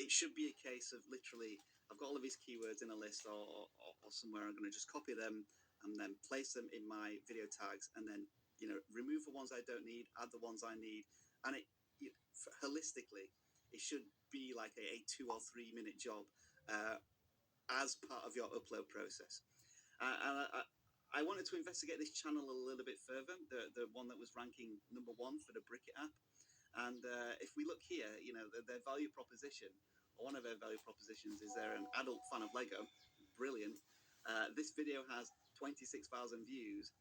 it should be a case of literally, I've got all of these keywords in a list or somewhere. I'm going to just copy them and then place them in my video tags, and then remove the ones I don't need, add the ones I need, and holistically, it should be like a 2 or 3 minute job as part of your upload process. And I wanted to investigate this channel a little bit further, the one that was ranking number 1 for the Brickit app. And if we look here, their value proposition, or one of their value propositions, is they're an adult fan of Lego. Brilliant. This video has 26,000 views.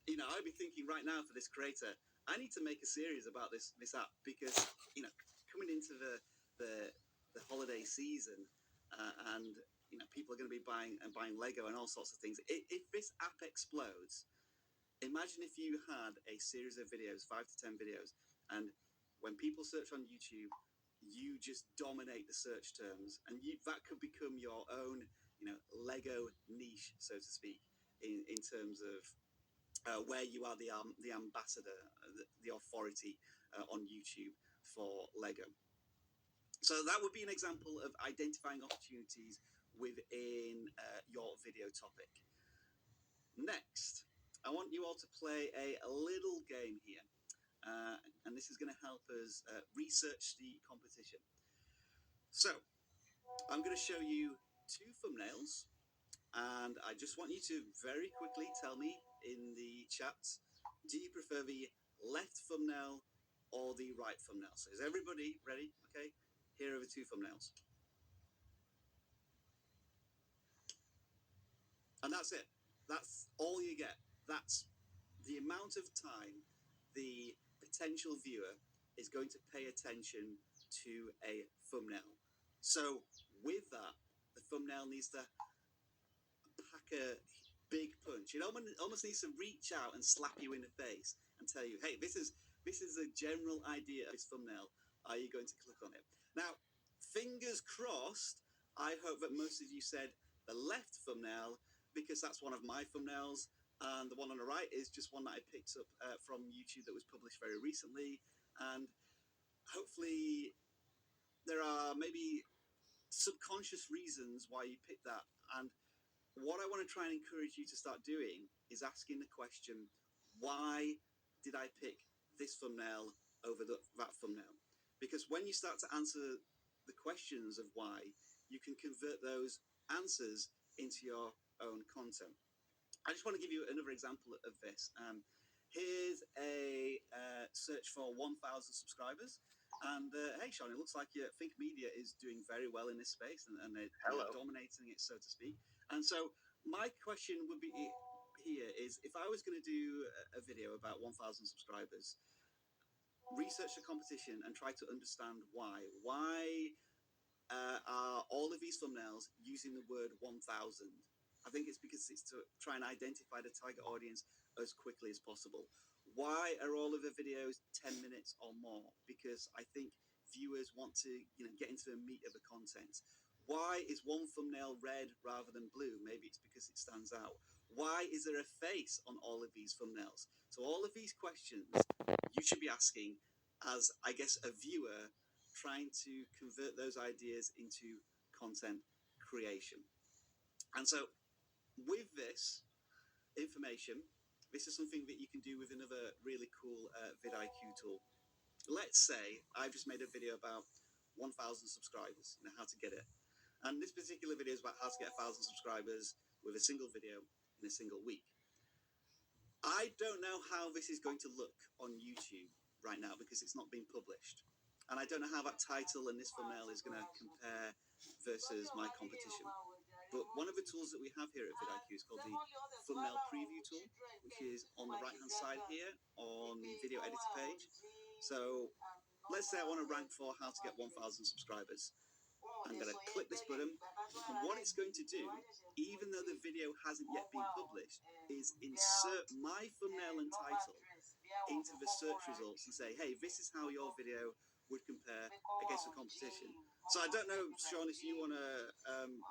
I'd be thinking right now for this creator, I need to make a series about this app, because coming into the holiday season, and people are going to be buying Lego and all sorts of things. If this app explodes, imagine if you had a series of videos, 5 to 10 videos, and when people search on YouTube, you just dominate the search terms, and that could become your own Lego niche, so to speak, in terms of where you are the ambassador, the authority on YouTube for Lego. So that would be an example of identifying opportunities within your video topic. Next, I want you all to play a little game here, and this is going to help us research the competition. So I'm going to show you 2 thumbnails, and I just want you to very quickly tell me in the chat, do you prefer the left thumbnail or the right thumbnail? So is everybody ready? Okay, here are the 2 thumbnails. And that's it. That's all you get. That's the amount of time the potential viewer is going to pay attention to a thumbnail. So with that, the thumbnail needs to pack a big punch. It almost needs to reach out and slap you in the face and tell you, hey, this is a general idea of this thumbnail. Are you going to click on it? Now, fingers crossed, I hope that most of you said the left thumbnail, because that's one of my thumbnails, and the one on the right is just one that I picked up from YouTube that was published very recently. And hopefully there are maybe subconscious reasons why you picked that. And what I want to try and encourage you to start doing is asking the question, why did I pick this thumbnail over that thumbnail? Because when you start to answer the questions of why, you can convert those answers into your own content. I just want to give you another example of this. Here's a search for 1,000 subscribers. And hey, Sean, it looks like Think Media is doing very well in this space, and they're dominating it, so to speak. And so my question would be here is, if I was going to do a video about 1,000 subscribers, research the competition and try to understand why. Why are all of these thumbnails using the word 1,000? I think it's because it's to try and identify the target audience as quickly as possible. Why are all of the videos 10 minutes or more? Because I think viewers want to get into the meat of the content. Why is one thumbnail red rather than blue? Maybe it's because it stands out. Why is there a face on all of these thumbnails? So all of these questions you should be asking as, I guess, a viewer trying to convert those ideas into content creation. And so with this information, this is something that you can do with another really cool vidIQ tool. Let's say I've just made a video about 1,000 subscribers, how to get it. And this particular video is about how to get 1,000 subscribers with a single video in a single week. I don't know how this is going to look on YouTube right now because it's not been published. And I don't know how that title and this thumbnail is going to compare versus my competition. But one of the tools that we have here at vidIQ is called the thumbnail preview tool, which is on the right-hand side here on the video editor page. So let's say I want to rank for how to get 1,000 subscribers. I'm going to click this button, and what it's going to do, even though the video hasn't yet been published, is insert my thumbnail and title into the search results and say, hey, this is how your video would compare against the competition. So I don't know, Sean, if you want to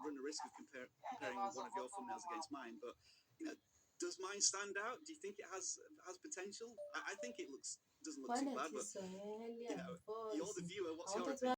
run the risk of comparing one of your thumbnails against mine, but does mine stand out? Do you think it has potential? I think it doesn't look too bad, but you're the viewer. What's your opinion?